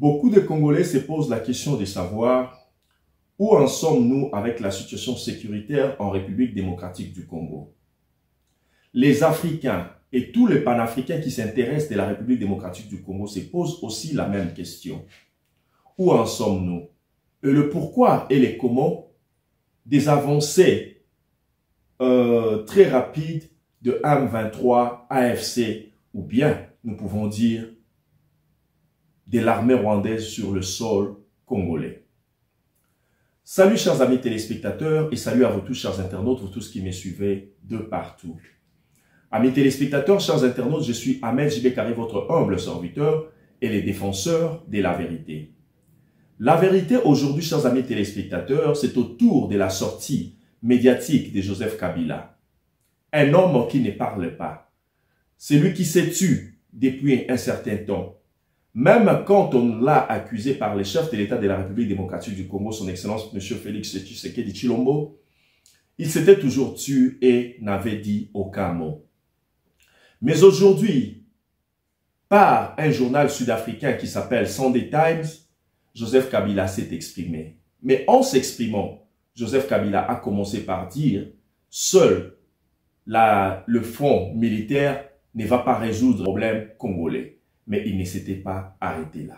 Beaucoup de Congolais se posent la question de savoir où en sommes-nous avec la situation sécuritaire en République démocratique du Congo. Les Africains et tous les panafricains qui s'intéressent de la République démocratique du Congo se posent aussi la même question. Où en sommes-nous? Et le pourquoi et les comment des avancées très rapides de M23, AFC ou bien, nous pouvons dire, de l'armée rwandaise sur le sol congolais. Salut chers amis téléspectateurs et salut à vous tous chers internautes, vous tous qui me suivez de partout. Amis téléspectateurs, chers internautes, je suis Ahmed J.B. Carré, votre humble serviteur et les défenseurs de la vérité. La vérité aujourd'hui, chers amis téléspectateurs, c'est autour de la sortie médiatique de Joseph Kabila. Un homme qui ne parle pas. Celui qui s'est tué depuis un certain temps. Même quand on l'a accusé par les chefs de l'État de la République démocratique du Congo, son Excellence M. Félix Tshisekedi Tshilombo, il s'était toujours tué et n'avait dit aucun mot. Mais aujourd'hui, par un journal sud-africain qui s'appelle Sunday Times, Joseph Kabila s'est exprimé. Mais en s'exprimant, Joseph Kabila a commencé par dire « Seul le front militaire ne va pas résoudre le problème congolais. » Mais il ne s'était pas arrêté là.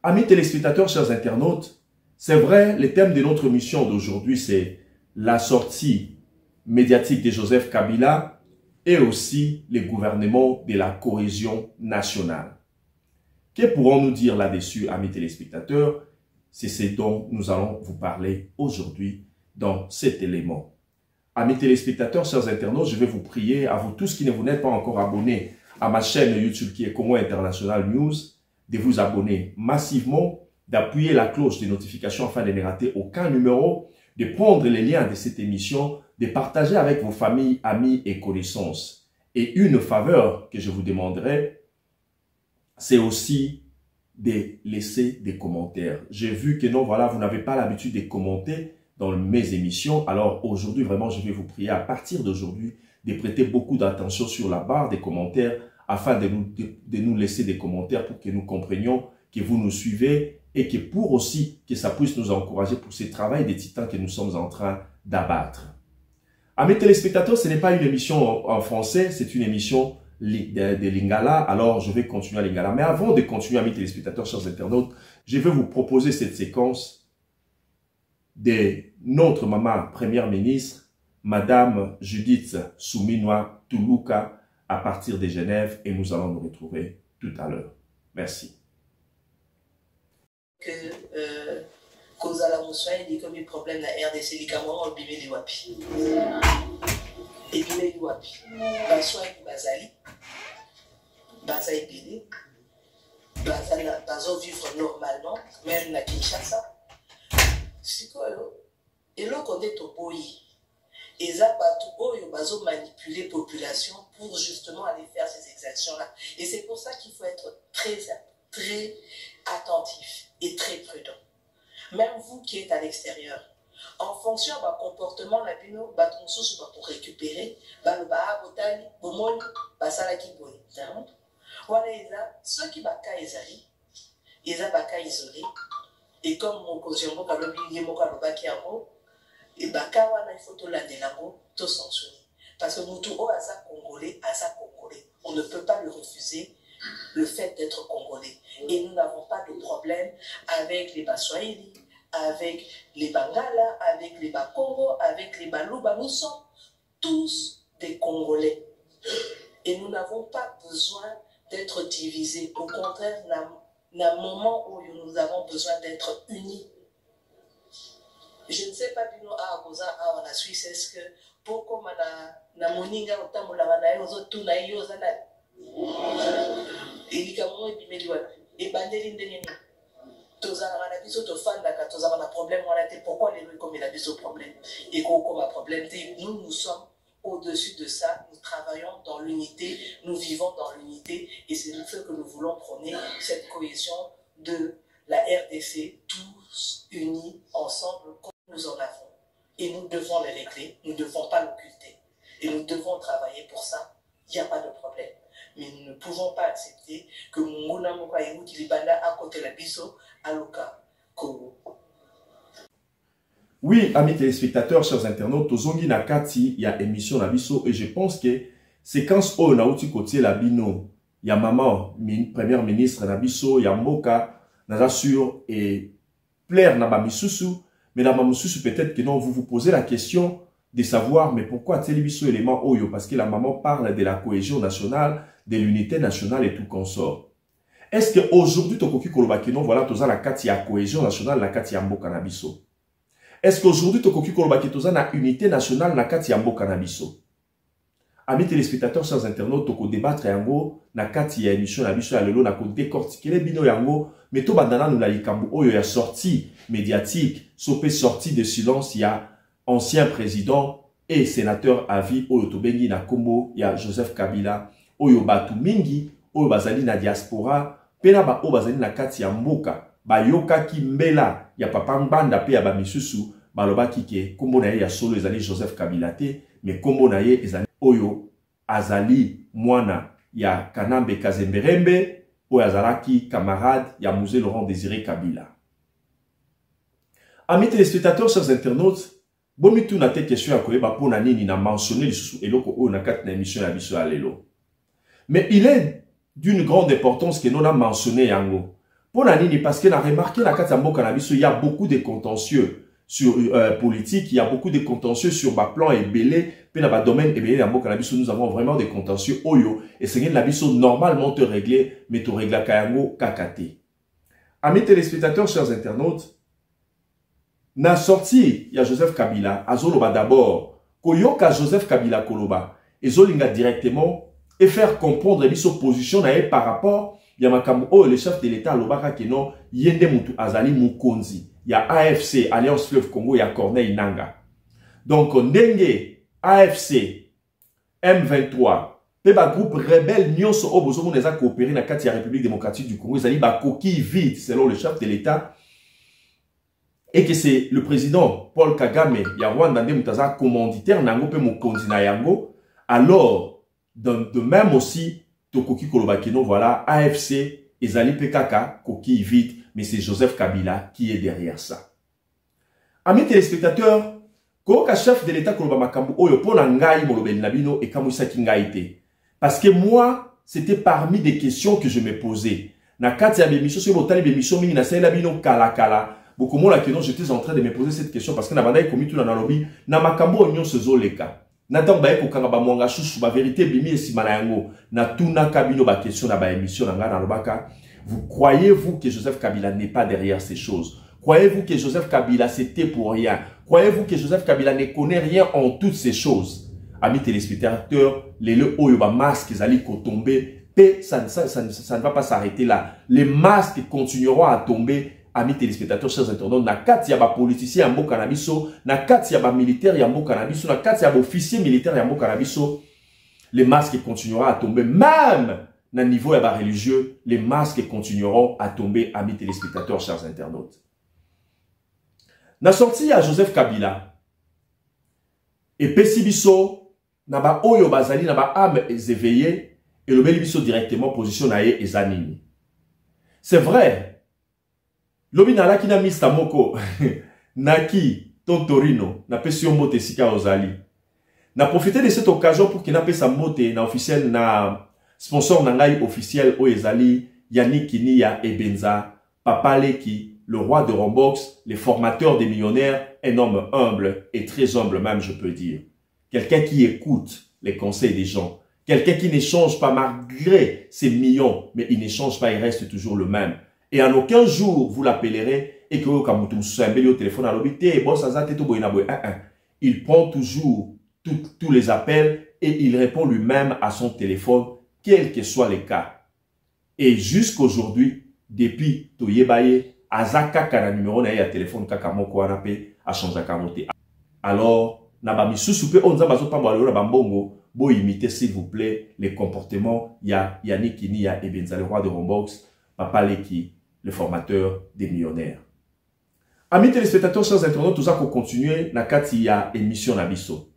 Amis téléspectateurs, chers internautes, c'est vrai, le thème de notre mission d'aujourd'hui, c'est la sortie médiatique de Joseph Kabila et aussi le gouvernement de la cohésion nationale. Que pourrons-nous dire là-dessus, amis téléspectateurs? C'est ce dont nous allons vous parler aujourd'hui dans cet élément. Amis téléspectateurs, chers internautes, je vais vous prier, à vous tous qui ne vous n'êtes pas encore abonnés à ma chaîne YouTube qui est Congo International News, de vous abonner massivement, d'appuyer la cloche de notification afin de ne rater aucun numéro, de prendre les liens de cette émission, de partager avec vos familles, amis et connaissances. Et une faveur que je vous demanderai, c'est aussi de laisser des commentaires. J'ai vu que non, voilà, vous n'avez pas l'habitude de commenter dans mes émissions. Alors aujourd'hui, vraiment, je vais vous prier à partir d'aujourd'hui de prêter beaucoup d'attention sur la barre des commentaires afin de nous laisser des commentaires pour que nous comprenions que vous nous suivez et que pour aussi que ça puisse nous encourager pour ce travail des titans que nous sommes en train d'abattre. Amis téléspectateurs, ce n'est pas une émission en français, c'est une émission de Lingala, alors je vais continuer à Lingala. Mais avant de continuer, amis téléspectateurs, chers internautes, je vais vous proposer cette séquence de notre maman première ministre, Madame Judith Suminwa Tuluka, à partir de Genève, et nous allons nous retrouver tout à l'heure. Merci. Cause à la moussoie, il y a comme un problème dans la RDC, les Cameroun, on bimé les wapi. Et bimé les wapi. Bassois et Bazali. Baza et Bili. Baza vivre normalement, même la Kinshasa. C'est quoi, et là, on est au boyi. Et ça, ils ont manipulé la population pour justement aller faire ces exactions-là. Et c'est pour ça qu'il faut être très attentif et très prudent. Même vous qui êtes à l'extérieur, en fonction de votre comportement, pour récupérer, ceux qui sont isolés, et comme mon cousin, et il faut tout l'andelango, tout censurer. Parce que nous tous, Congolais, Congolais. On ne peut pas le refuser, le fait d'être Congolais. Et nous n'avons pas de problème avec les Baswahili, avec les Bangala, avec les Bakongo, avec les Baluba. Nous sommes tous des Congolais. Et nous n'avons pas besoin d'être divisés. Au contraire, il y a un moment où nous avons besoin d'être unis. Je ne sais pas bien en la Suisse, est-ce que pourquoi na moninga otambola na yo zo na yo zana elikamu ebimeli wapi ebandeli ndenge nini tozala na biso tofandaka tozala na problème wana te pourquoi les comme il a biso problème et comme un problème nous sommes au-dessus de ça, nous travaillons dans l'unité, nous vivons dans l'unité et c'est ce que nous voulons prôner, cette cohésion de la RDC, tous unis ensemble comme nous en avons. Et nous devons les régler, nous ne devons pas l'occulter. Et nous devons travailler pour ça, il n'y a pas de problème. Mais nous ne pouvons pas accepter que Mona Moka et Moukilibanda à côté de la Bisso, à Loka, Congo. Oui, amis téléspectateurs, chers internautes, Tozongi Nakati, il y a émission la Bisso et je pense que séquence O Naouti côté la Bino, il y a maman, première ministre la Bisso, il y a Moka, Nazasur et plaire Naba Misusu, mais Naba Misusu peut-être que non, vous vous posez la question de savoir, mais pourquoi Télébisso élément Oyo? Parce que la maman parle de la cohésion nationale, de l'unité nationale et tout consort. Est-ce qu'aujourd'hui, Tokoki Kolobakino, voilà, Toza la Kati ya cohésion nationale, la Kati ya Mboka Nabiso? Est-ce qu'aujourd'hui, Tokoki Kolobakino, na unité nationale, na Kati ya Mboka Nabiso? Amis téléspectateurs, chers internautes, Toko débattre yango, na Kati ya émission Nabiso, ya lelo, na ko décortiquer les bino yango, mais to bandana nous la likambu, Oyo ya sortie médiatique, sopé sortie de silence, ya ancien président et sénateur à vie, Oyo Tobengi na Kombo, ya Joseph Kabila, Oyo Batu Mingi, Oyo Bazali na diaspora, Pena ba Oyo Bazali na Kati ya Mboka, ba yoka ki mbela, ya papa mbanda pe ya ba misusu, ba loba kike, Kombo na ye ya solo ezali Joseph Kabila te, mais Kombo na ye ezali Oyo Azali Mwana ya Kanambe Kazemberembe, Oyo Azalaki camarade ya Musée Laurent Désiré Kabila. Amis téléspectateurs, chers internautes, bomi tu na te question ya koyeba pona nini na mentionné lisusu eloko oyo na kati na émission ya biso ya lelo. Mais il est d'une grande importance que nous avons mentionné yango. Pona nini parce que na remarqué na kati ya mboka na biso il y a beaucoup de contentieux sur politique, il y a beaucoup de contentieux sur ba plan et belé, pe na ba domaine et belé na mboka na biso nous avons vraiment des contentieux oyo et c'est na biso normalement te régler mais te régler kayango kakate. Amis téléspectateurs, chers internautes, na sorti ya Joseph Kabila azoloba d'abord koyoka Joseph Kabila koloba ezolinga directement et faire comprendre biso position na ye par rapport ya makambo o le chef de l'état lobaka que non yende mutu azali mukonzi ya AFC Alliance Fleuve Congo ya Corneille Nangaa. Donc ndenge AFC M23 pe ba groupe rebelle nyonso o bozo mona za coopérer na kati ya République démocratique du Congo ezali ba coquille vide selon le chef de l'état. Et que c'est le président Paul Kagame, ya Rwanda nde mutaza commanditaire nango pe mokonzi na yango, alors de même aussi Tokoki Kolobakino, voilà, AFC ezali pekaka coquille vide, mais c'est Joseph Kabila qui est derrière ça. Amis téléspectateurs, koka chef de l'état koloba makambu oyo pona ngai molobeli nabino e kamuisa ki ngai te. Parce que moi, c'était parmi des questions que je me posais. Na kati ya bemission so botali bemission mingi na sala bino kala. Beaucoup moins que non, j'étais en train de me poser cette question parce que na banda komi tout na lobby na makambo onyo sezo leka. Na tamba ko kanga ba mwanga chouchou ba vérité bimi esima na yango na tuna kabino ba question na ba émission na ngana lobaka. Vous croyez-vous que Joseph Kabila n'est pas derrière ces choses? Croyez-vous que Joseph Kabila c'était pour rien? Croyez-vous que Joseph Kabila ne connaît rien en toutes ces choses? Amis téléspectateurs, les oyo ba masques zali ko tomber, ça ne va pas s'arrêter là. Les masques continueront à tomber. Amis téléspectateurs, chers internautes, na kati ya ba politicien ya mboka na biso, na kati ya ba militaire ya mboka na biso, na kati ya ba officier militaire ya mboka na biso, les masques continueront à tomber. Même na niveau ya ba religieux, les masques continueront à tomber, amis téléspectateurs, chers internautes. Na sorti ya Joseph Kabila, et pesi biso, na ba oyo bazali na ba âme éveillée, et le biso directement position na ye ezanini. C'est vrai. Lobi na laki na mista moko naki ton Torino na pesi mote sika ozali. Na profiter de cette occasion pour qu'il na pesa mote na officiel na sponsor na ngai officiel o ezali Yannick Kiniya Ebenza Papa Leki, le roi de Rombox, les formateurs des millionnaires, un homme humble et très humble même je peux dire. Quelqu'un qui écoute les conseils des gens, quelqu'un qui ne change pas malgré ses millions, mais il ne change pas, il reste toujours le même. Et en aucun jour, vous l'appellerez et que vous avez au téléphone à l'obité, il prend toujours tous les appels et il répond lui-même à son téléphone, quel que soit le cas. Et jusqu'aujourd'hui, depuis Toyebaye, Azaka kana numéro na ya téléphone kakamoko anape a changé kamote. Alors, nabami susupe onza bazo pamba na bambongo, bo imiter s'il vous plaît les comportements ya Yannick Kiniya Ebenza, le roi de Rombox, Papa Leki, le formateur des millionnaires. Amis téléspectateurs, chers internautes, tout ça pour continuer na kati ya émission na biso.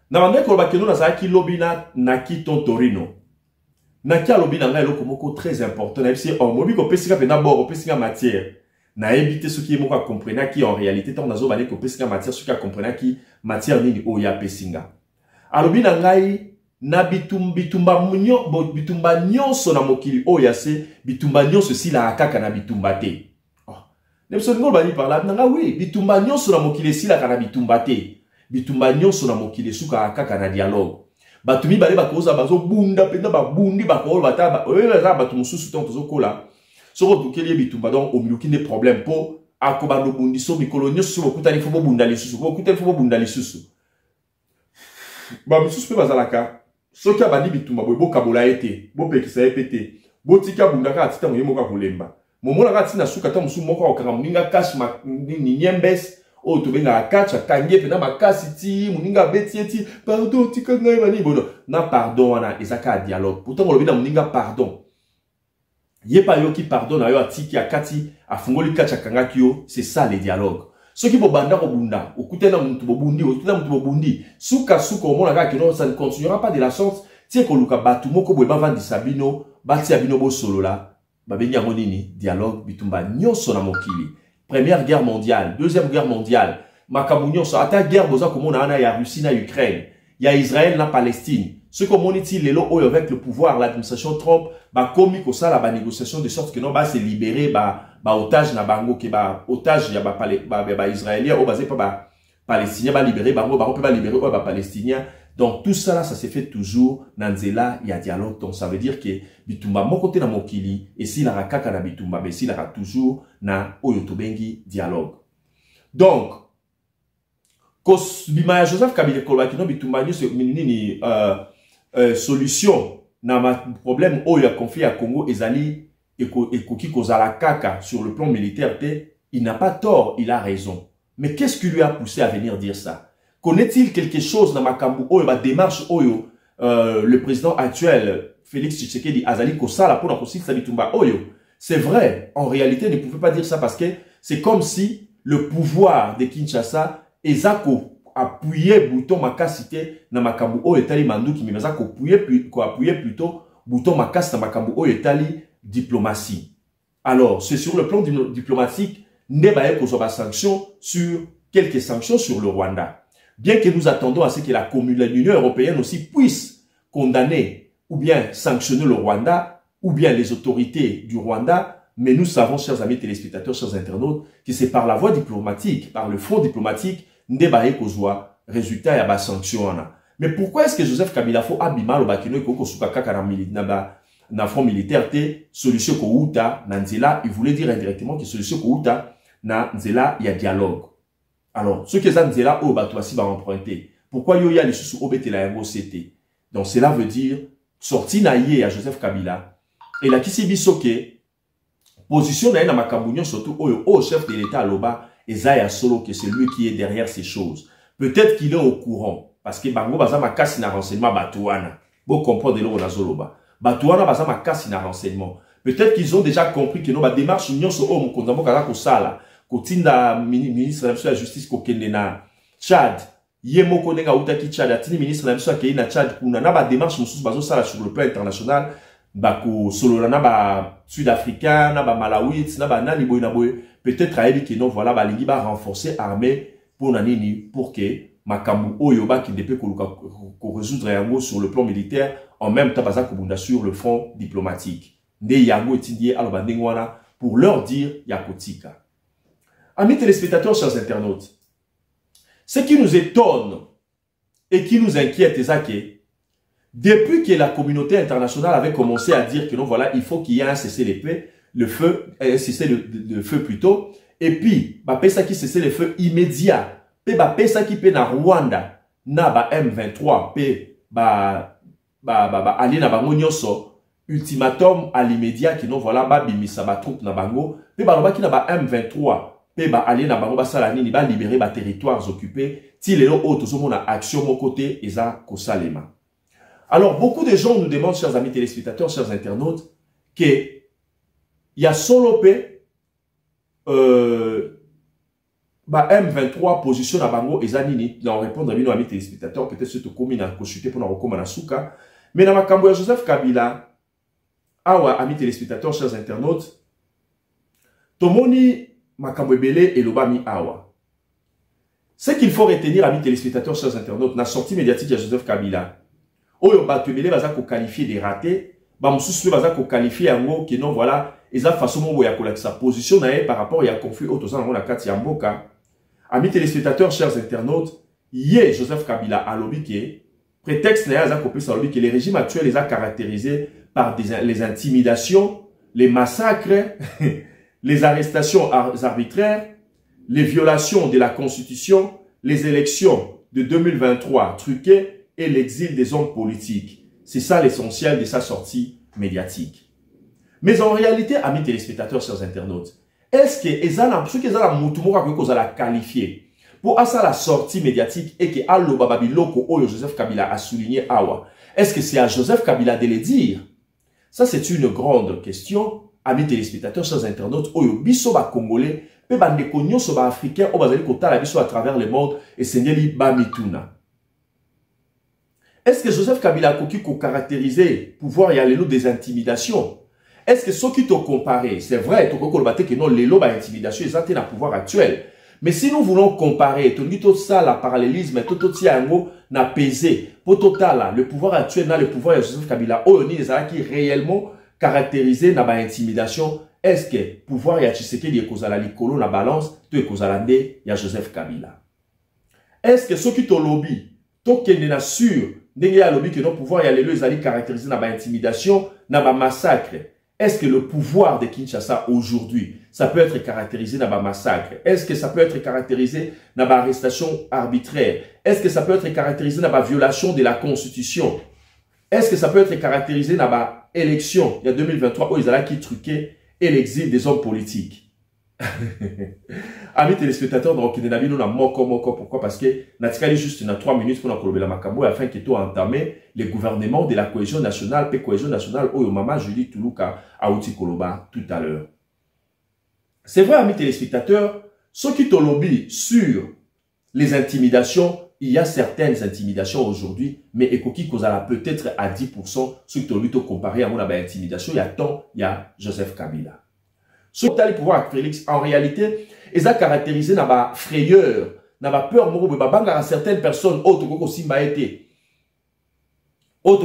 Na bande ko bakeno na zaki lobina na ki ton Torino. Naki alobi nanga eloko moko très important. Na bisi on mobi ko pesika pena bord, pesika matière. Na éviter ce qui est moko comprendre qui en réalité tant nazo bale ko pesika matière ce qui a comprendre qui matière nini o ya pesinga. Alobi nangai na bitumba nyonso na mokili o ya se bitumba nyonso si la kaka na bitumba te. Nebso ngol bani par là nanga oui bitumba nyonso na mokili si la kana bitumba te. Bitumba nyonso na mokili suka kaka na dialogue. Batumi bale bakoza bazo bunda penda ba bundi bakolo bataba za batu mususu ton tozo kola soko tukeli bitumba donc au milieu des problèmes po akoba no bundi so mikolo nyonso bokutani fo bunda lisusu bokutani fo bunda lisusu ba mususu pe bazalaka soki abandi bitumba boka bola ete bopekisa epete botika bunda ka atita moyemo ka kolemba momona ka tina suka ta musu moko okanga muninga kashi ni nyembes o to benga akacha kange pe na makasi ti muninga beti eti pardon tika ngai bani bodo na pardon wana ezaka dialogue pourtant on lobina muninga pardon yepa yo ki pardon na yo atiki akati afungoli kacha kanga kyo c'est ça le dialogue ce qui bobanda ko bunda okutena muntu bobundi okutena muntu bobundi suka omona ka que non ça ne continuera pas de la chance tie ko luka batu moko boye bavandi sabino bati abino bo solola babengi ngo nini dialogue bitumba nyonso na mokili. Première guerre mondiale, deuxième guerre mondiale, Makamounion, ça a été guerre, boza comme on a ya Russie, na Ukraine, il y a Israël, na Palestine. Ce qu'on monite les lots avec le pouvoir, l'administration Trump, bah comme il ça la négociation de sorte que non bah se libérer bah otage na bango que bah otage ya bah israélien ou basé pas palestinien bah libérer bango bah on peut pas libérer bah palestinien. Donc tout ça là ça s'est fait toujours nanzela il y a dialogue donc ça veut dire que bitumba mon côté na mokili et si la rakaka na bitumba mais si la toujours na oyotobengi dialogue. Donc kos bima Joseph Kabila kolaki no bitumba ni nini solution na ma problème o ya conflit à Congo ezali ekoki kozala kaka sur le plan militaire il n'a pas tort, il a raison. Mais qu'est-ce qui lui a poussé à venir dire ça? Connaît-il quelque chose dans Makambu Oyo, ma démarche Oyo, le président actuel, Félix Tshisekedi, Azali Kosala, pour la possible Sabitumba Oyo? C'est vrai, en réalité, il ne pouvait pas dire ça parce que c'est comme si le pouvoir de Kinshasa, Ezako, appuyait bouton Makasite, na Makambu Oyo, Etali Mandouki, mais Ezako appuyait plutôt bouton Makas, na Makambu Oyo, Etali diplomatie. Alors, c'est sur le plan diplomatique, Ndebaye Kosoba sanctions sur quelques sanctions sur le Rwanda. Bien que nous attendons à ce que l'Union européenne aussi puisse condamner ou bien sanctionner le Rwanda ou bien les autorités du Rwanda, mais nous savons, chers amis téléspectateurs, chers internautes, que c'est par la voie diplomatique, par le front diplomatique, Ndebaye Kozwa, résultat y a ba sanction. Mais pourquoi est-ce que Joseph Kabila faut abima le bakino ko suka kaka na front militaire te solution ko uta na nzela, il voulait dire indirectement que solution ko uta na nzela y a dialogue. Alors, ce que ça nzela o bato basi ba emprunter. Pourquoi yo ya les sous obetela yango c'était. Donc cela veut dire sorti na yé à Joseph Kabila et la kisi bisoke position na makambu surtout au chef de l'État loba ezaya solo que c'est lui qui est derrière ces choses. Peut-être qu'il est au courant parce que bango baza makasi na renseignement batuana. Bo comprendre lo na zoloba. Batuana baza makasi na renseignement. Peut-être qu'ils ont déjà compris que no ba démarche union so o mkonzambo kala ko sala. Kotinda ministre de la justice kokende na Tchad. Yemo konenga utaki Tchad atini ministre de la justice na Tchad kuna na ba démarche mususu bazo sala sur le plan international. Bako solo na ba sud-africain na ba malawite na ba nani boy na boy. Peut-être ayebi que non voilà ba lingi ba renforcer armée pour nanini pour que makambu oyo ba ki depe ko résoudre yango sur le plan militaire en même temps baza kubunda sur le front diplomatique. Nde yango etindie aloba ndengwana pour leur dire yakotika. Amis téléspectateurs, chers internautes, ce qui nous étonne et qui nous inquiète, c'est depuis que la communauté internationale avait commencé à dire que non, voilà, il faut qu'il y ait un cessez-le-feu, un cessez-le-feu plutôt, et puis, bah, ça qui cessez le feu immédiat, puis bah, ça qui peut na Rwanda, na ba M23, puis bah, aller na bango nyonso, ultimatum à l'immédiat qui non, voilà, bah, bimisa ba troupe na bango, puis bah, qui na ba M23, ba aller na bango basala nini ba libérer ba territoires occupés ti lelo o tozomo na action mon côté eza kosalema. Alors beaucoup de gens nous demandent, chers amis téléspectateurs, chers internautes, que il y a solo pe ba M23 position na bango eza nini dans répondre à nos amis téléspectateurs peut-être surtout comme na consulter pour na recommander na suka mais na makambo ya Joseph Kabila Awa, amis téléspectateurs, chers internautes, Tomoni Makambwebele et Lobami Awa. Ce qu'il faut retenir, amis téléspectateurs, chers internautes, la sortie médiatique de Joseph Kabila, Oyo Batubele va qualifier des ratés, Bamoussou va qualifier en gros que non, voilà, et ça façon sa position par rapport à un conflit autour de la carte Yamboka. Amis téléspectateurs, chers internautes, hier Joseph Kabila a lobby qui prétexte que les régimes actuels les a caractérisés par les intimidations, les massacres, les arrestations arbitraires, les violations de la Constitution, les élections de 2023 truquées et l'exil des hommes politiques. C'est ça l'essentiel de sa sortie médiatique. Mais en réalité, amis téléspectateurs, chers internautes, est-ce que ceux qui ont la qualifié pour ça la sortie médiatique et que Allo Babiloko Oyo Joseph Kabila a souligné Awa, est-ce que c'est à Joseph Kabila de le dire? Ça, c'est une grande question, amis téléspectateurs, chers internautes. Oyo biso ba Congolais, pe ba ndekonyo so ba Africain, o bazali kota la biso à travers le monde et sengeli ba mituna. Est-ce que Joseph Kabila a caractérisé pouvoir y aller des intimidations? Est-ce que ceux qui t'ont comparé, c'est vrai, que non, les lots d'intimidation, ils ont un pouvoir actuel. Mais si nous voulons comparer, tout ça, la parallélisme, tout ça, n'a pesé, pour total, le pouvoir actuel, le pouvoir de Joseph Kabila, qui réellement caractérisé dans l'intimidation, est-ce que le pouvoir de Tshisekedi est causé à la balance, tout est causé à Joseph Kabila? Est-ce que ceux qui t'ont lobby, tout qui est sûr, n'est pas lobby que nos pouvoirs y aller caractérisé dans l'intimidation, dans le massacre? Est-ce que le pouvoir de Kinshasa aujourd'hui, ça peut être caractérisé dans un massacre? Est-ce que ça peut être caractérisé dans une arrestation arbitraire? Est-ce que ça peut être caractérisé dans une violation de la Constitution? Est-ce que ça peut être caractérisé dans une élection, il y a 2023, où ils allaient qui truquer et l'exil des hommes politiques? Amis téléspectateurs, donc nous avons moko. Pourquoi? Parce que nous avons juste 3 minutes pour nous la makambo afin que tu entamer le gouvernement de la cohésion nationale, puis cohésion nationale, où maman Julie Toulouka a outi Koloba tout à l'heure. C'est vrai, amis téléspectateurs, ceux qui te lobby sur les intimidations, il y a certaines intimidations aujourd'hui, mais Ekoki Kozala peut-être à 10%, ceux qui te lobby comparé à mon intimidation, il y a tant, il y a Joseph Kabila. Ce qui pouvoir avec Félix, en réalité, ils ont caractérisé la frayeur, la peur, à certaines personnes, autres que Simba été. Pour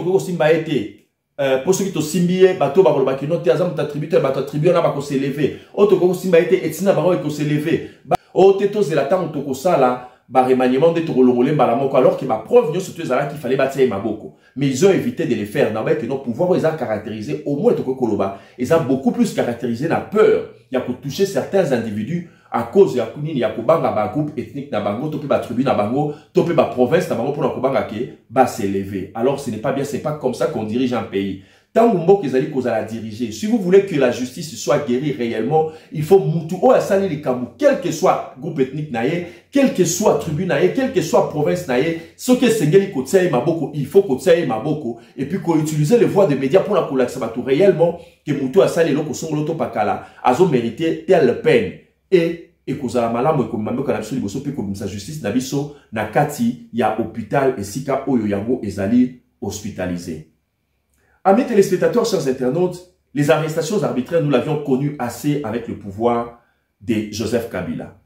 ceux qui ont simbié, bateau, qui n'ont pas attribué, on a s'élever. Autres que Simba été, et Tina Baro, et s'élever. Autres que c'est la temps où ça là, remaniement d'être relongolé, alors que ma preuve, surtout qu'il fallait bâtir Maboko. Mais ils ont évité de les faire. Dans que nos pouvoirs, ils ont caractérisé, au moins, ils ont beaucoup plus caractérisé la peur. Il y a pour toucher certains individus à cause de la il y a pour banga groupe ethnique na bango, topé ba tribu na bango, topé ba province na bango pour na banga ke ba s'élever. Alors ce n'est pas bien, c'est pas comme ça qu'on dirige un pays. Tant que vous allez la diriger, si vous voulez que la justice soit guérie réellement, il faut moutou o asali les kamou, quel que soit groupe ethnique naïe, quel que soit tribu naïe, quel que soit province naïe, ce que sengeli kotsei maboko, il faut kotsei maboko, et puis qu'on utilise les voies de médias pour la kolaksabatou réellement, que moutou asali loko songoloto pakala, azo mérité telle peine. Et kozala malamu ekomambe kana biso liboso pe komisa justice na biso na kati ya hôpital esika oyo yango ezali hospitalisé. Amis téléspectateurs, chers internautes, les arrestations arbitraires, nous l'avions connu assez avec le pouvoir de Joseph Kabila.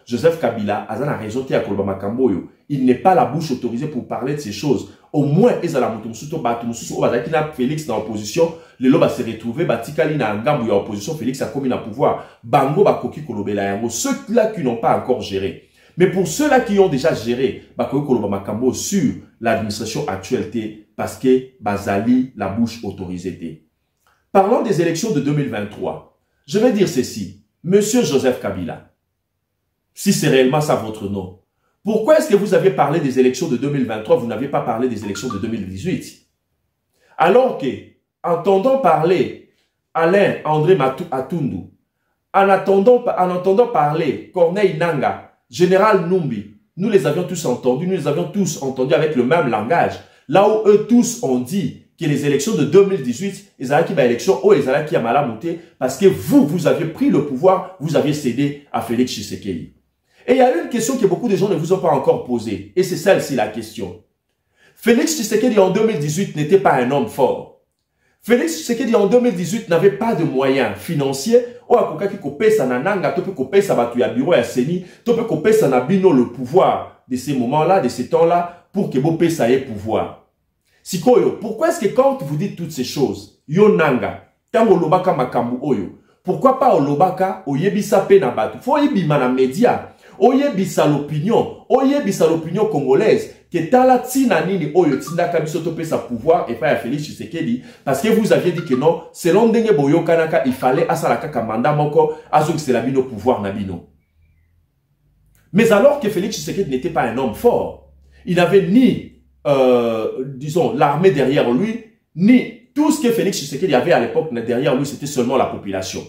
Joseph Kabila a la raison qui a il n'est pas la bouche autorisée pour parler de ces choses. Au moins, Félix dans l'opposition, le loba s'est retrouvé, Batikali na Ngambu en opposition, Félix a commis le pouvoir. Bango Bakoki Kolobela Yango, ceux-là qui n'ont pas encore géré. Mais pour ceux-là qui ont déjà géré, Bakoki Koloba Makambo sur l'administration actuelle, parce que Bazali, la bouche autorisée. Parlons des élections de 2023. Je vais dire ceci. Monsieur Joseph Kabila, si c'est réellement ça votre nom, pourquoi est-ce que vous avez parlé des élections de 2023, vous n'avez pas parlé des élections de 2018? Alors que, entendant parler Alain André Atundu, en entendant parler Corneille Nanga, Général Numbi, nous les avions tous entendus, nous les avions tous entendus avec le même langage. Là où eux tous ont dit que les élections de 2018, ils avaient qui ba élection, oh, ils avaient qui a mal monté, parce que vous aviez pris le pouvoir, vous aviez cédé à Félix Tshisekedi. Et il y a une question que beaucoup de gens ne vous ont pas encore posée, et c'est celle-ci la question. Félix Tshisekedi en 2018 n'était pas un homme fort. Félix Tshisekedi en 2018 n'avait pas de moyens financiers. O akoka ki kopesa na nanga, to pe kopesa batu ya bureau ya seni, to pe kopesa na bino le pouvoir de ces moments-là, de ces temps-là, pour que bo pesa ye pouvoir. Sikoyo, pourquoi est-ce que quand vous dites toutes ces choses, yo nanga, tango lobaka makambu oyo, pourquoi pas olobaka oyebisa pe na batu? Faut yebima na média, oyebisa l'opinion congolaise, que tala tina nini oyo tindaka biso to pesa pouvoir et pas à Félix Tshisekedi, parce que vous aviez dit que non, selon ndenge boyo kanaka, il fallait asalaka kamanda moko, azokisela la bino pouvoir na bino. Mais alors que Félix Tshisekedi n'était pas un homme fort, il n'avait ni, disons, l'armée derrière lui, ni tout ce que Félix Tshisekedi avait à l'époque derrière lui, c'était seulement la population.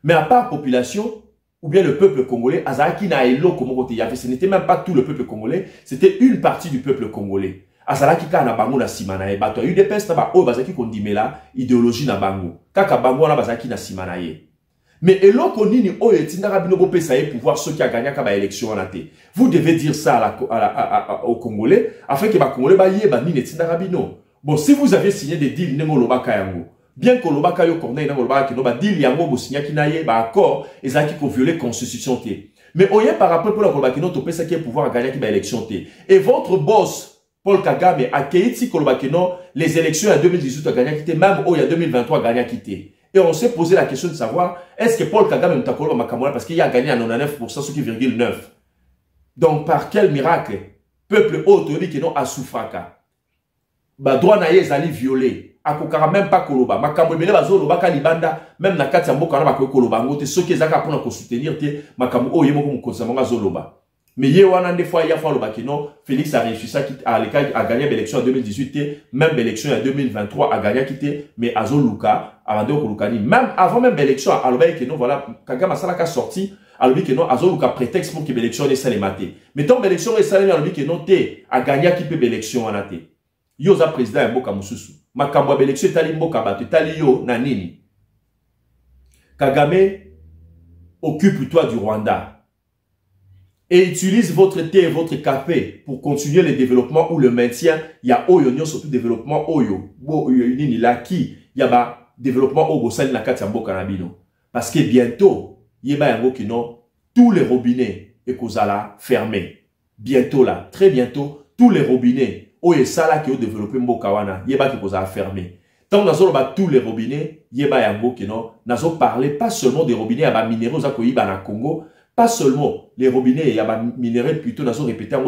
Mais à part population, ou bien le peuple congolais, Azalaki na elo comme côté Yave, ce n'était même pas tout le peuple congolais, c'était une partie du peuple congolais. Azalaki ka na bango na simanaye, bato yu de peste ba o bazaki kondimela idéologie na bango. Kaka bango na bazaki na simanaye. Mais eloko nini oyo etindaka bino bo pesa ye pouvoir ceux qui a gagné ka ba élection en até. Vous devez dire ça aux Congolais afin que ba Congolais ba yeba nini etindaka bino. Bon, si vous avez signé des deals nengo lobaka yango, bien que lobaka yo corneille nango lobaka kino ba deal yango bo signa kinaye ba accord ezaki ko violer constitution té. Mais oye par rapport pour la lobaka kino to pesa ki pouvoir gagner ki ba élection té. Et votre boss Paul Kagame a keiti kolobaka kino les élections en 2018 a gagné ki té, même au ya 2023 a gagné ki té. Et on s'est posé la question de savoir, est-ce que Paul Kagame est encore Makamora parce qu'il a gagné à 99%, ce qui est 0,9. Donc, par quel miracle, peuple autorisé qui n'a souffraka, bah, droit na yezali violé, akokara même pas koloba, makambo ebele bazo lobaka libanda, même na kati ya mboka na bakoki koloba ngote, ceux qui zaka pona ko soutenir te, makambo o yemo ko mukonza monga zoloba. Mais ye wana des fois ya fois lobaki non, Félix a réussi ça a gagné l'élection en 2018, même l'élection en 2023 a gagné quitté, mais azo luka avant de lukani, même avant même l'élection à l'obéi que non voilà, Kagame Salaka sorti, à l'obéi que non azo luka prétexte pour que l'élection est salématé. Mais tant l'élection est salématé à l'obéi que non te a gagné qui peut l'élection en até. Yo za président mboka mususu. Makambo l'élection tali mboka batu tali yo na nini. Kagame, occupe-toi du Rwanda. Et utilise votre thé et votre café pour continuer le développement ou le maintien. Il y a Oyo, surtout développement Oyo. Il y a qui? Il y a développement Oyo, ça na katambo kanabino. Parce que bientôt, il y a tous les robinets et kozala fermés. Bientôt là, très bientôt, tous les robinets Oyo sala qui ont développé Mbokawana, il y a qui kozala fermés. Tant nous avons tous les robinets, il y a yango qui non, nous avons parlé pas seulement des robinets à minéraux à na Congo. Pas seulement les robinets, il y a des minéraux plutôt, nous avons répété en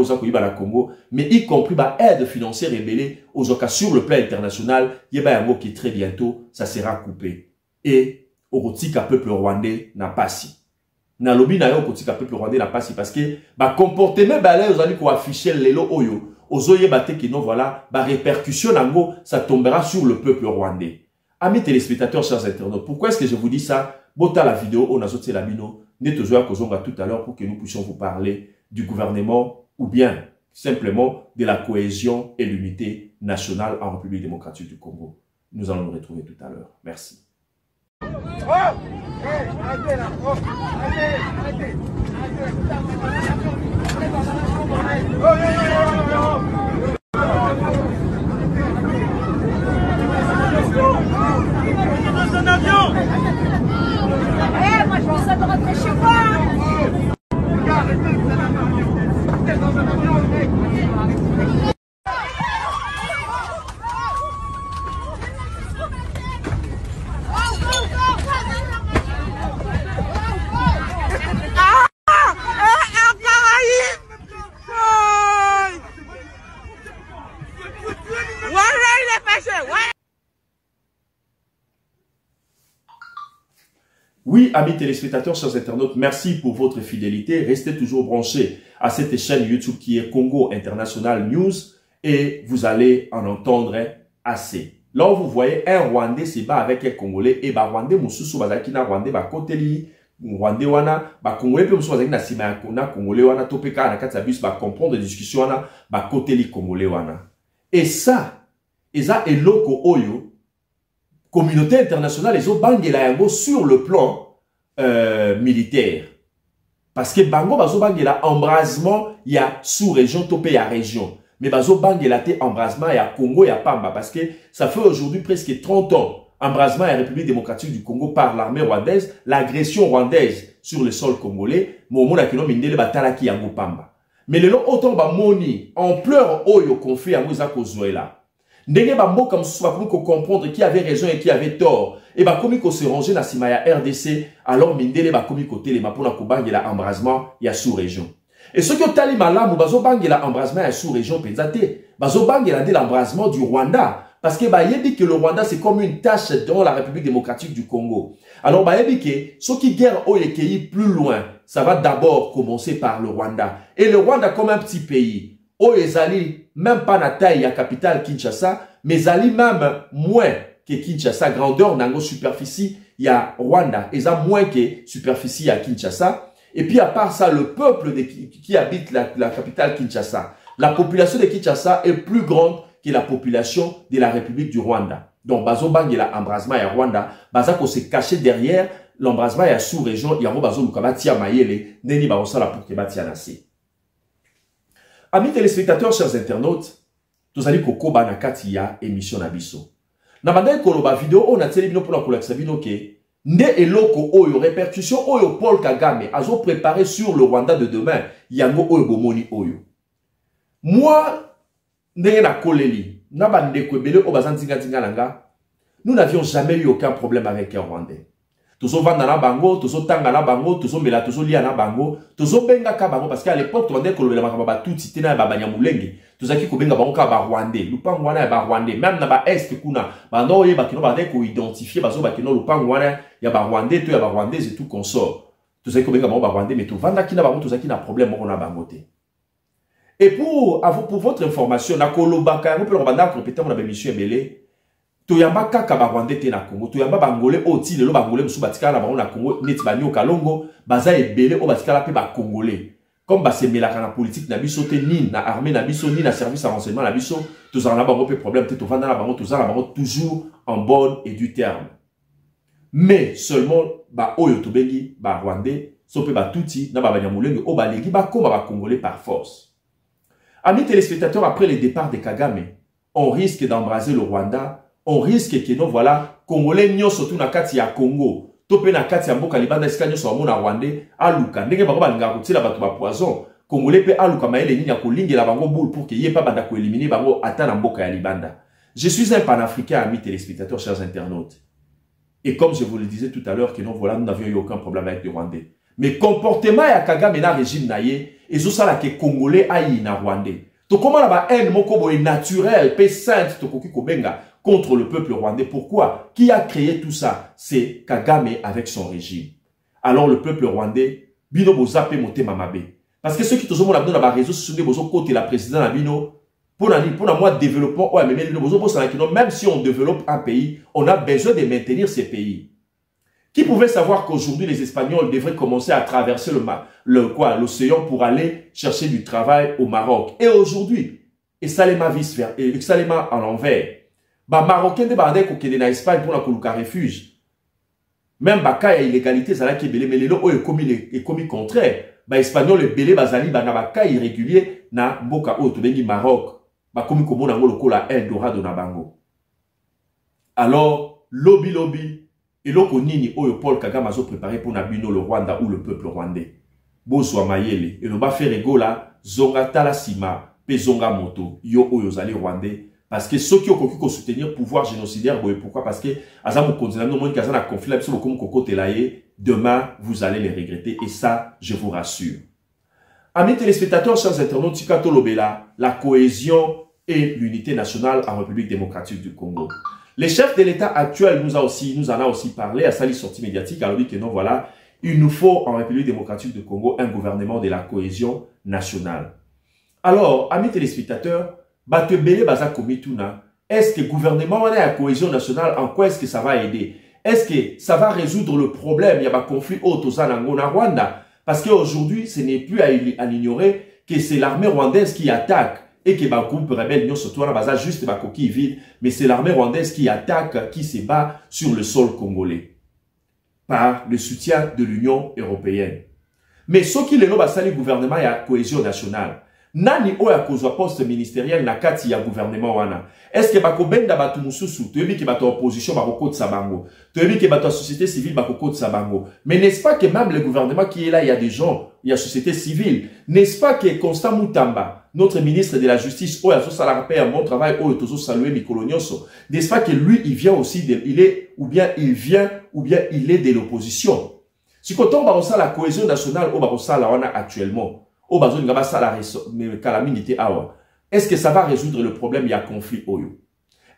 Congo, mais y compris l'aide financière révélée aux cas sur le plan international, il y a un mot qui très bientôt, ça sera coupé. Et au rotika peuple rwandais n'a pas si. Na lobby na yo rotika peuple rwandais n'a pas si parce que bah comportement balai aux amis qui afficher lelo oyo, aux oye baté qui non voilà, bah répercussion nango, ça tombera sur le peuple rwandais. Amis téléspectateurs, chers internautes, pourquoi est-ce que je vous dis ça? Bota la vidéo, on a sauté la bino. Neto Kozonga tout à l'heure pour que nous puissions vous parler du gouvernement ou bien simplement de la cohésion et l'unité nationale en République démocratique du Congo. Nous allons nous retrouver tout à l'heure. Merci. Moi je pense ça de rentrer chez moi. Oui, amis téléspectateurs, chers internautes, merci pour votre fidélité. Restez toujours branchés à cette chaîne YouTube qui est Congo International News et vous allez en entendre assez. Là où vous voyez un Rwandais se bat avec un Congolais et bah Rwandais mususu bazaki na Rwandais ba koteli Rwandais wana ba Congolais pe mususu bazaki na sima ya na Congolais wana topeka na kati ya bus ba comprendre discussion wana ba koteli Congolais wana. Et ça, eza eloko oyo communauté internationale les bangela yango sur le plan militaire. Parce que bango bazo bangela embrasement y a sous-région topé ya région. Mais bazo bangela te embrasement ya Congo ya Pamba parce que ça fait aujourd'hui presque 30 ans embrasement à la République démocratique du Congo par l'armée rwandaise, l'agression rwandaise sur le sol congolais, momona kino mindele batalaki yango pamba. Mais le long autant ba moni ampleur oyo conflit yango za kozoela. Ndenge ba mboka mususu ba komi ko comprendre qui avait raison et qui avait tort et ba komi ko se ranger na sima ya RDC alors mindele ba komi ko telema pona ko bangela embrasement ya sous-région. Et ce que tali malamu bazo bangela embrasement ya sous-région penzate, bazo bangela de l'embrasement du Rwanda. Parce que dit que le Rwanda c'est comme une tâche dans la République démocratique du Congo. Alors dit que ceux qui guerre au pays plus loin, ça va d'abord commencer par le Rwanda. Et le Rwanda comme un petit pays, au ezali même pas na taille à capitale Kinshasa, mais ezali même moins que Kinshasa, grandeur nango superficie il y a Rwanda, et ça moins que superficie à Kinshasa. Et puis à part ça, le peuple qui habite la capitale Kinshasa, la population de Kinshasa est plus grande que la population de la République du Rwanda. Donc, bazo bangela embrasement ya Rwanda, bazako se cacher derrière l'embrasement ya sous-région, yango bazo lukabati ya mayele, neni barosala pour que bati anase. Amis téléspectateurs, chers internautes, tozali kokoba na kati ya émission na biso. Na banda koloba vidéo on a télé bino pour la kolakisa bino ke nde eloko oyo répercussion oyo Paul Kagame azo préparé sur le Rwanda de demain, yango oyo bomoni oyo. Moi ndenge na koleli, na bandeko ebele o bazantinga tinga nanga, nous n'avions jamais eu aucun problème avec un Rwandais. Tozo vanda na bango, tozo tanga na bango, tozo mela, tozo lia na bango, tozo benga ka bango, parce qu'à l'époque, Rwandais kolobela makaba tout titena ba banyamulenge, tozaki ko benga bango ka ba Rwandais, lupango wana ya ba Rwandais, même na ba est kuna, bando ye bakino ba ko identifier bazo bakino lupango wana ya ba Rwandais, to ya ba Rwandais et tout consort. Tozaki ko benga bango ba Rwandais, mais to vanda kina bango tozaki na problème moko na bango te. Et pour votre information, na kolobaka, on peut le répéter répéter mon émission belé. Toyamba kaka ba Rwandais te na Congo, toyamba bangolais oti lelo bangolais musu batika na bango na Congo, neti banyo kalongo, baza ebele o batika la pe ba congolais. Comme ba se melaka na politique na biso te ni na armée na biso ni na service de renseignement na biso, tous en bango pe problème te to vanda na bango, tous en bango toujours en bonne et due terme. Mais seulement ba oyo to bengi ba Rwandais, so pe ba touti na ba banyamulenge o ba legi ba koma ba congolais par force. Amis téléspectateurs, après le départ de Kagame, on risque d'embraser le Rwanda, on risque que nous voilà, Congolais nyo surtout na kati ya Congo, topé na kati ya mboka libanda esika nyo so mona Rwandais, aluka, ndenge bango balinga kotila bato ba poison, Congolais pe aluka maele nini ya kolingela bango boule pour que yé pas banda ko éliminer bango ata na mboka ya libanda. Je suis un panafricain, amis téléspectateurs, chers internautes. Et comme je vous le disais tout à l'heure que nous voilà, nous n'avions eu aucun problème avec les Rwandais. Mais comportement ya Kagame na régime naye, et ça la que Congolais aïe na Rwandais. To comment la ba haine moko est naturelle, pe sainte to koki kobenga contre le peuple rwandais. Pourquoi? Qui a créé tout ça? C'est Kagame avec son régime. Alors le peuple rwandais, bino boza pe mote mamabe. Parce que ceux qui te sont dans la réseau sociaux bozo côté la président la bino pour moi développement ouais mais même si on développe un pays, on a besoin de maintenir ces pays. Qui pouvait savoir qu'aujourd'hui les Espagnols devraient commencer à traverser l'océan pour aller chercher du travail au Maroc. Et aujourd'hui, et Salema vice-versa, et Salema à l'envers. Bah Marocains de Bardek ou Kédé na Espagne pour la coloca refuge. Même baka y a illégalité ça là qui est belé mais les lots est commis contraire. Bah Espagnol et belé bazali bah na baka irrégulier na mboka o to bengi Maroc. Bah commis comme on a ngolo la Eldorado na bango. Alors lobby et loko nini oyo Paul Kagame a préparé pour Nabino le Rwanda ou le peuple rwandais. Bozwa mayele et le ba faire rigola zonga talasima pe zonga moto yo oyo zali rwandais parce que ceux qui ont ko soutenir pouvoir génocidaire pourquoi parce que azamu continent no monde kazana conflit là biso comme koko telaye demain vous allez les regretter et ça je vous rassure. Amis téléspectateurs, chers internautes, Tikato Lobela, la cohésion et l'unité nationale en République démocratique du Congo. Le chef de l'État actuel nous en a aussi parlé à sa sortie médiatique. Alors dit que non, voilà, il nous faut en République démocratique du Congo un gouvernement de la cohésion nationale. Alors, amis téléspectateurs, est-ce que le gouvernement de la cohésion nationale, en quoi est-ce que ça va aider? Est-ce que ça va résoudre le problème? Il y a un conflit au Rwanda. Parce qu'aujourd'hui, ce n'est plus à l'ignorer que c'est l'armée rwandaise qui attaque. Et que les groupes rebelles n'ont surtout pas juste des coquilles vides, mais c'est l'armée rwandaise qui attaque, qui se bat sur le sol congolais par le soutien de l'Union européenne. Mais ce qui est le gouvernement et la cohésion nationale, nani oya kozwa poste ministériel na kati ya gouvernement wana. Est-ce que bako benda batu mususu, toyebi ke bato opposition bako kotsa bango, toyebi ke bato société civile bako kotsa bango. Mais n'est-ce pas que même le gouvernement qui est là, il y a des gens, il y a société civile. N'est-ce pas que Constant Moutamba, notre ministre de la Justice, oya so salarapé un bon travail, oya tozo salué Mikolo Nyonso. N'est-ce pas que lui, il vient aussi il est, ou bien il vient, ou bien il est de l'opposition. Si quand on va la cohésion nationale, on va la wana actuellement, on va la est-ce que ça va résoudre le problème? Il y a conflit oyo.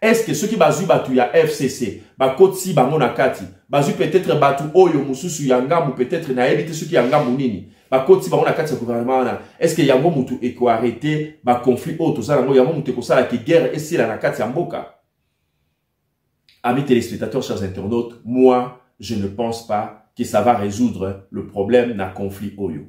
Est-ce que ceux qui bazu batu ya FCC, bakotsi bangona kati, bazu peut-être batu oyo mususu yangamu peut-être na éviter ceux qui yangamu nini, bakotsi bangona kati ya gouvernement na. Est-ce que yango mutu eko arrêter ba conflit oyo ça yango yango mutu ko sala ki guerre et la na kati ya mboka? Amis téléspectateurs, chers internautes, moi je ne pense pas que ça va résoudre le problème d'un conflit oyo.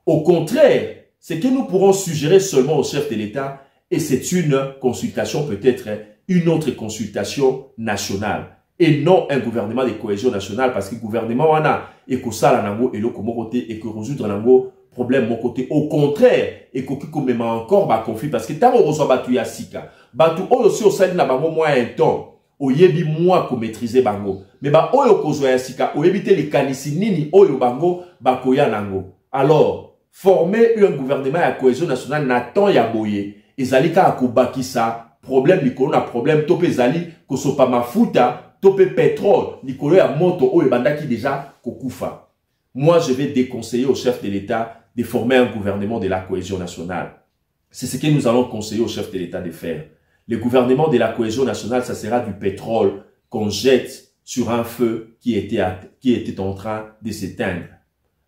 Au contraire, c'est que nous pourrons suggérer seulement au chef de l'État, et c'est une consultation, peut-être une autre consultation nationale, et non un gouvernement de cohésion nationale, parce que le gouvernement wana et que ça nango et le côté et que résoudre nango problème mon côté. Au contraire, et que qui même encore ba conflit, parce que tant on reçoit batu ya sika, batu aussi au sein de la bango moins un temps. Oyebi moi ko maîtriser bango mais ba oyo kozwa ya sika oyebite les kanisi nini oyo bango bakoya nango. Alors former un gouvernement à cohésion nationale n'attend ya boye ezali ka akobakisa problème likolo na problème tope ezali kosopa mafuta tope pétrole likolo ya moto oyo bandaki déjà kokufa. Moi je vais déconseiller au chef de l'État de former un gouvernement de la cohésion nationale. C'est ce que nous allons conseiller au chef de l'État de faire. Le gouvernement de la cohésion nationale, ça sera du pétrole qu'on jette sur un feu qui était en train de s'éteindre.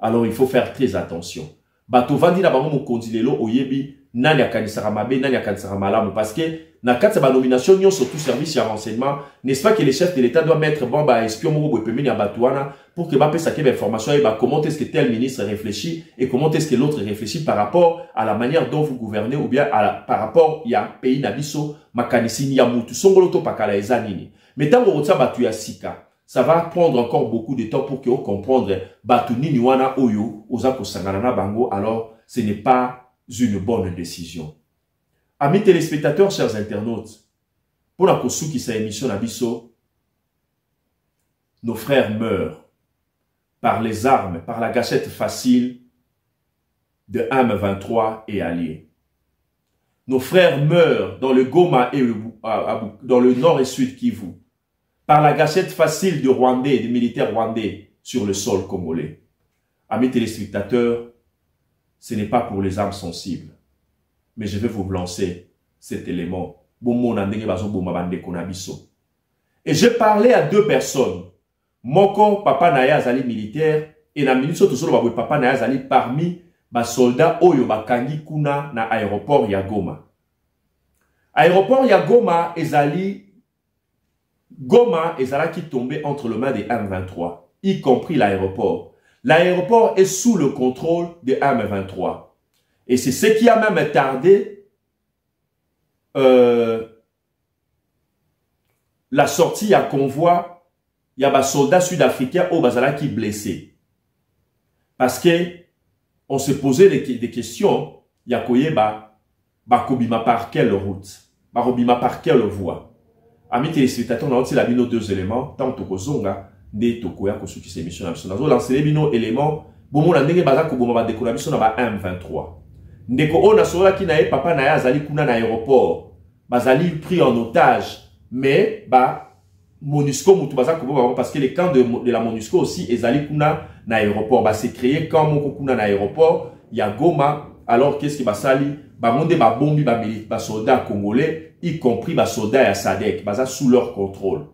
Alors, il faut faire très attention. Bato vandi na bango mokondilelo oyebi nani akanisara mabe nani akanisara malamu parce que na kati ba nomination nyon surtout service ya renseignement, n'est-ce pas que le chef de l'État doit mettre bon ba espion mo bo pemeni ya batuana pour que ba pesa ke information et ba comment est-ce que tel ministre réfléchit et comment est-ce que l'autre réfléchit par rapport à la manière dont vous gouvernez ou bien par rapport ya pays na biso makanisi ni ya mutu songolo to pakala ezanini. Mais tant on retient batu ya sika, ça va prendre encore beaucoup de temps pour que vous comprendre batu nini wana oyo oza ko sangana na bango, alors ce n'est pas une bonne décision. Amis téléspectateurs, chers internautes, pour la kosuki sa émission Nabiso, nos frères meurent par les armes, par la gâchette facile de M23 et alliés. Nos frères meurent dans le Goma et dans le nord et sud Kivu, par la gâchette facile de Rwandais, des militaires rwandais sur le sol congolais. Amis téléspectateurs, ce n'est pas pour les âmes sensibles. Mais je vais vous lancer cet élément. Et j'ai parlé à deux personnes. Moko, papa Naya Zali militaire, et la ministre de papa Naya Zali parmi les soldats Oyo Bakangi Kuna na aéroport Yagoma. Aéroport Yagoma, Goma qui tombait entre les mains des M23, y compris l'aéroport. L'aéroport est sous le contrôle de M23. Et c'est ce qui a même tardé la sortie à convoi. Il y a des soldats sud-africains au Bazala qui blessés. Parce que on se posait des questions. Il y a Bakobima par quelle route? Bakobima par quelle voie? Amis téléspectateurs, on a aussi la nos deux éléments. Tant que Zonga, des Tokoya, Kosuki, c'est mission. On a lancé les éléments. Bon, on a dit que Bazakoboma décoration dans M23. Ndeko ona sola ki na e papa na ya azali kuna na aéroport. Bazali pris en otage. Mais, MONUSCO mutu baza kobo parce que les camps de la MONUSCO aussi, ezali kuna na aéroport. C'est créé quand moko kuna na aéroport. Ya Goma. Alors, qu'est-ce qui basali? Monde bombi soldats congolais, y compris soldats ya SADC. Baza sous leur contrôle.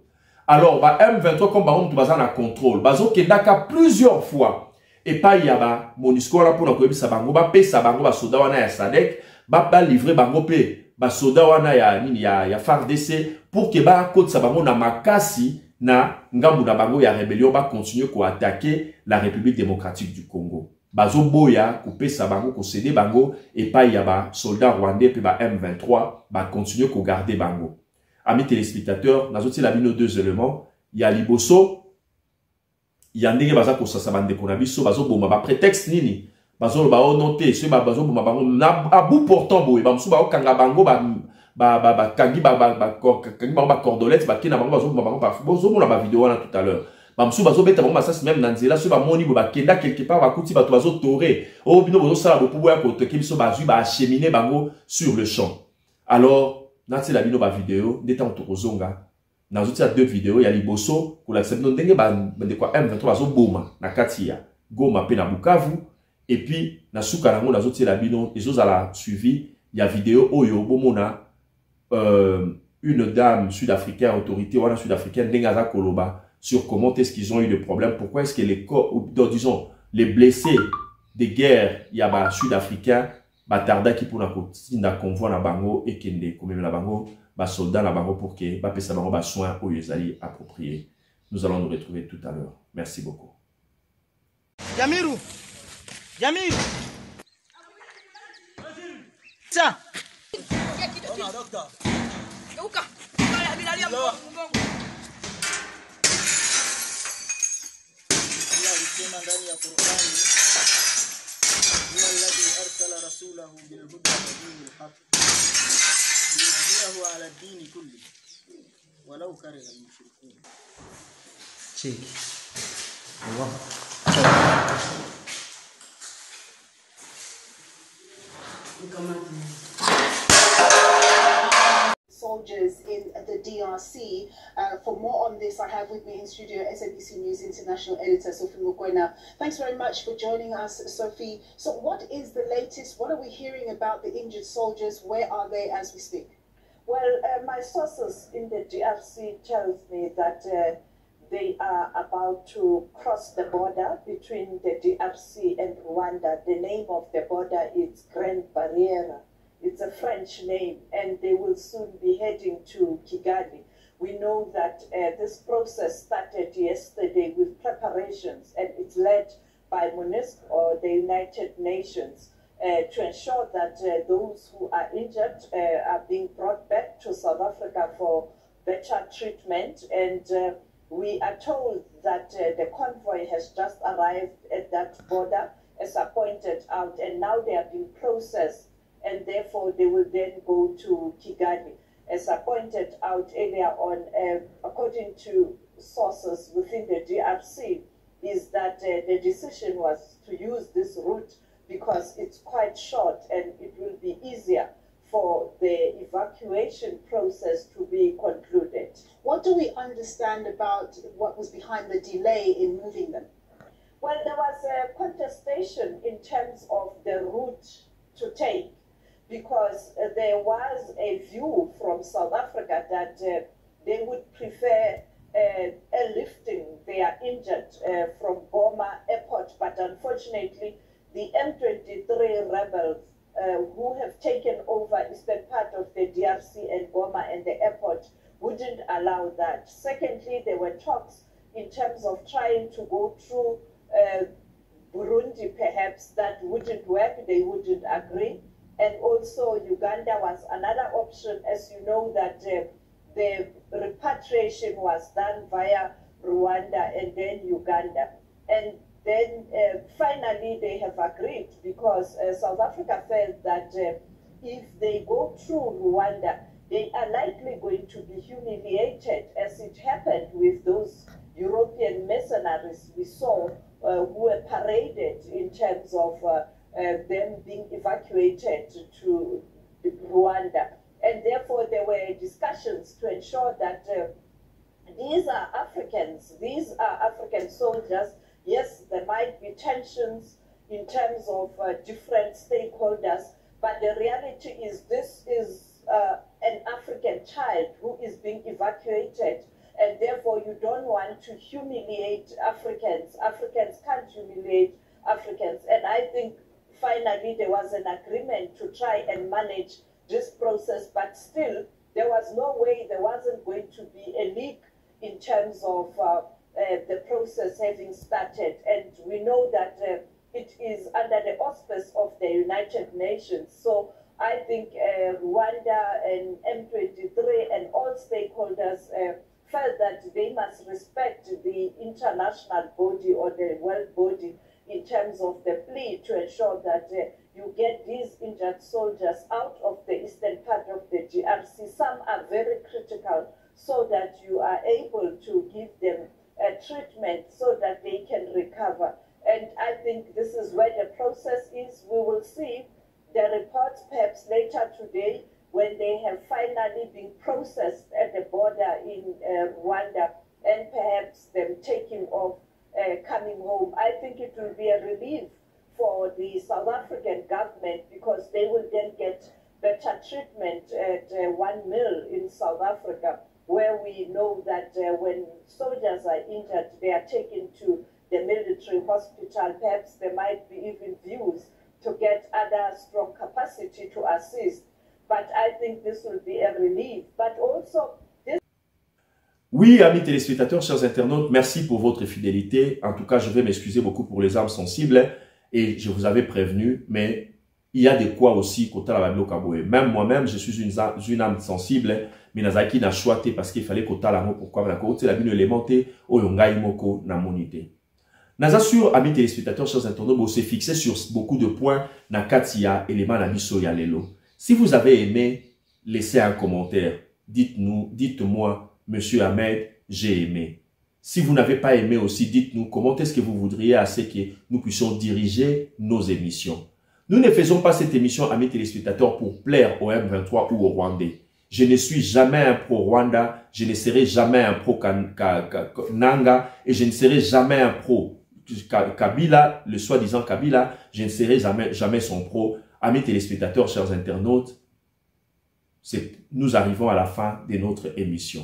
Alors, M23 comme baron tu baza na contrôle. Bazo kendaka plusieurs fois. Et pas yaba MONUSCO là pour la koyebi sabango ba pe sabango ba soda wana ya SADC ba livrer bango pe ba soda wana ya nini ya FARDC pour que ba côte sabango na makasi na ngambu na bango ya rébellion ba continuer ko attaquer la République démocratique du Congo. Bazo boya ko pe sabango ko céder bango et pas yaba soldats rwandais pe ba M23 ba continuer ko garder bango. Amis téléspectateurs, nazoti la bino deux éléments, il y a liboso. Il y a des gens qui ont prétexte nini bazo ba noté ce bazo ba bango na à bout portant boy ba musu ba kanga bango kangi ba cordolette ba kina bango bazo ba bango ba bozo mona ba vidéo là tout à l'heure ba musu bazo beta bango ça même na nzela ce ba moni ba kenda quelque part ba kuti ba to bazo toré o bino bozo sala bo pouvoir ko to kibiso ba zu ba acheminer bango sur le champ. Alors nati la bino ba vidéo ndeta on to kozonga na zoti ya deux vidéos ya liboso ko la sebno ndenge ba de quoi M23 bazo boma na katia Goma pe na Bukavu. Et puis, na suka nango na zoti la bino, ezo ala suivi, il y a vidéo oyo bomona une dame sud-africaine, autorité wana sud-africaine, dengaza koloba, sur comment est-ce qu'ils ont eu des problèmes, pourquoi est-ce que les corps, ou disons, les blessés des guerres, il y a ba sud-africains, ba tarda qui pour na kotinda convoi na bango et kende, comme na bango, ba soldat na bango pour que ba pesa bango ba soin oyo ezali approprié. Nous allons nous retrouver tout à l'heure. Merci beaucoup. Jamiru. Jamil. Ça. Ona doctor. Uka. Kaya bilalia mbongo. Allah alisema ndani ya Qur'ani, huwa alladhi arsala rasulahu bil huda wa dinil haqq liyudhhirahu ala ad-din kulli walau kariha al-mushrikun. Check. Allah. Soldiers in the DRC. For more on this, I have with me in studio SABC News International Editor Sophie Mukwena. Thanks very much for joining us, Sophie. So what is the latest? What are we hearing about the injured soldiers? Where are they as we speak? Well, my sources in the DRC tells me that they are about to cross the border between the DRC and Rwanda. The name of the border is Grande Barrière. It's a French name, and they will soon be heading to Kigali. We know that this process started yesterday with preparations, and it's led by MONUSCO, or the United Nations, to ensure that those who are injured are being brought back to South Africa for better treatment. And we are told that the convoy has just arrived at that border, as I pointed out, and now they are being processed, and therefore they will then go to Kigali. As I pointed out earlier on, according to sources within the DRC, is that the decision was to use this route because it's quite short and it will be easier for the evacuation process to be concluded. What do we understand about what was behind the delay in moving them? Well, there was a contestation in terms of the route to take, because there was a view from South Africa that they would prefer airlifting their injured from Goma airport, but unfortunately the M23 rebels who have taken over eastern part of the DRC and Goma and the airport wouldn't allow that. Secondly, there were talks in terms of trying to go through Burundi, perhaps that wouldn't work, they wouldn't agree. And also Uganda was another option, as you know that the repatriation was done via Rwanda and then Uganda. And then finally they have agreed, because South Africa felt that if they go through Rwanda, they are likely going to be humiliated, as it happened with those European mercenaries we saw who were paraded in terms of them being evacuated to Rwanda. And therefore there were discussions to ensure that these are African soldiers. Yes, there might be tensions in terms of different stakeholders, but the reality is this is an African child who is being evacuated, and therefore you don't want to humiliate Africans. Africans can't humiliate Africans. And I think finally there was an agreement to try and manage this process, but still there was no way, there wasn't going to be a leak in terms of the process having started. And we know that it is under the auspice of the United Nations. So I think Rwanda and M23 and all stakeholders felt that they must respect the international body or the world body in in terms of the plea to ensure that you get these injured soldiers out of the eastern part of the DRC. Some are very critical, so that you are able to give them treatment so that they can recover. And I think this is where the process is. We will see the reports perhaps later today when they have finally been processed at the border in Rwanda, and perhaps them taking off, coming home. I think it will be a relief for the South African government, because they will then get better treatment at one mill in South Africa, where we know that when soldiers are injured, they are taken to the military hospital. Perhaps there might be even views to get other strong capacity to assist. But I think this will be a relief. But also, this... Oui, amis téléspectateurs, chers internautes, merci pour votre fidélité. En tout cas, je vais m'excuser beaucoup pour les âmes sensibles. Et je vous avais prévenu, mais il y a des quoi aussi côté la Babylone Kaboué. Même moi-même, je suis une âme sensible, mais nazaki n'a choisi parce qu'il fallait côté la mot pourquoi la côté la bine élémenté au yonga imoko na monité. Nazassure, amis téléspectateurs, chers internautes, vous s'est fixé sur beaucoup de points na katia élément na biso ya lelo. Si vous avez aimé, laissez un commentaire. Dites-moi, Monsieur Ahmed, j'ai aimé. Si vous n'avez pas aimé aussi, dites-nous comment est-ce que vous voudriez à ce que nous puissions diriger nos émissions. Nous ne faisons pas cette émission, amis téléspectateurs, pour plaire au M23 ou au Rwandais. Je ne suis jamais un pro-Rwanda, je ne serai jamais un pro-Nanga et je ne serai jamais un pro-Kabila, le soi-disant Kabila, je ne serai jamais son pro. Amis téléspectateurs, chers internautes, nous arrivons à la fin de notre émission.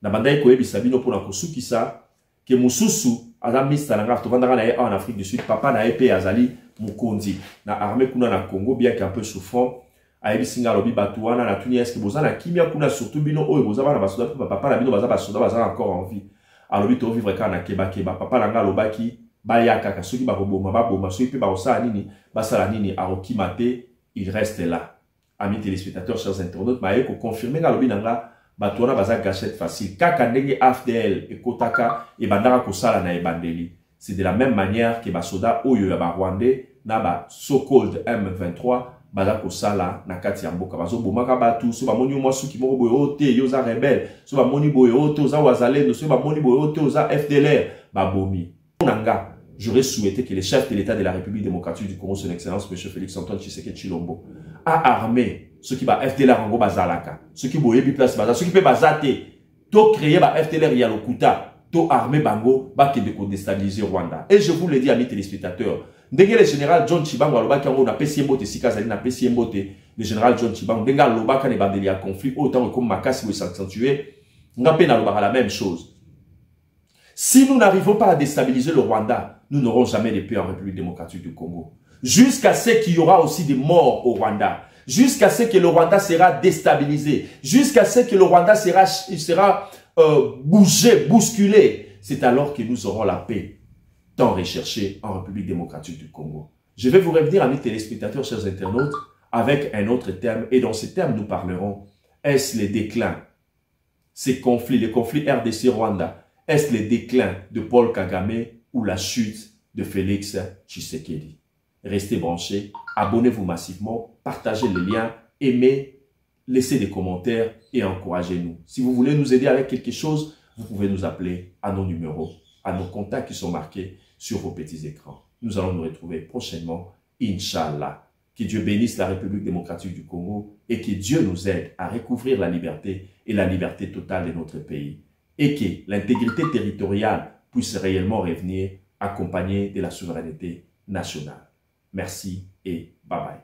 Nabandai koyebi sabino pour la kosukisa ke mususu azami salanga tovandaka na en Afrique du Sud papa na épée azali mukonzi na armée kuna na Congo bien qu'un peu souffrant ayebi singa lobi batuana na tuni est-ce que bozana kimia kuna surtout bino oyo bozaba na basoda papa na bino baza basoda baza encore en vie alobi to vivre kana keba papa langa lobaki bayaka ka soki bakoboma baboma soki pe ba osala nini basala nini arokimate il reste là. Amis téléspectateurs, chers internautes, maye ko confirmer nga lobi nanga Batouana baza gâchette facile. Kaka ndenge AFDL et Kotaka et bandara kosala na ebandeli. C'est de la même manière que basoda oyo ya ba Rwandais na ba so-called M23 baza kosala na kati ya mboka. Bazo bomaka batu so ba moni mwa suki moko boyo ote yo za rebelle, so ba moni boyo ote za wazalendo, so ba moni boyo ote za FDLR, ba bomi. Nanga, j'aurais souhaité que le chef de l'État de la République démocratique du Congo, son excellence M. Félix Antoine Tshisekedi Tshilombo, a armé ceux qui ba FDLR en bazalaka, ceux qui boyebi place baza, ceux qui peut bazate, to créer ba FDLR ya lokuta, to armé bango ba ke de déstabiliser Rwanda. Et je vous le dis amis téléspectateurs, ndenge le général John Chibango aloba kango na pesi mbote sikazali na pesi mbote, le général John Chibango ndenge aloba ka ne bandeli ya conflit autant comme makasi ou s'accentuer, ngapé na loba la même chose. Si nous n'arrivons pas à déstabiliser le Rwanda, nous n'aurons jamais de paix en République démocratique du Congo. Jusqu'à ce qu'il y aura aussi des morts au Rwanda. Jusqu'à ce que le Rwanda sera déstabilisé. Jusqu'à ce que le Rwanda sera bougé, bousculé. C'est alors que nous aurons la paix tant recherchée en République démocratique du Congo. Je vais vous revenir, amis téléspectateurs, chers internautes, avec un autre terme. Et dans ce terme, nous parlerons. Est-ce le déclin, ces conflits, les conflits RDC-Rwanda, est-ce le déclin de Paul Kagame ou la chute de Félix Tshisekedi? Restez branchés, abonnez-vous massivement, partagez les liens, aimez, laissez des commentaires et encouragez-nous. Si vous voulez nous aider avec quelque chose, vous pouvez nous appeler à nos numéros, à nos contacts qui sont marqués sur vos petits écrans. Nous allons nous retrouver prochainement, Inch'Allah. Que Dieu bénisse la République démocratique du Congo et que Dieu nous aide à recouvrir la liberté et la liberté totale de notre pays. Et que l'intégrité territoriale puisse réellement revenir accompagnée de la souveraineté nationale. Merci et bye bye.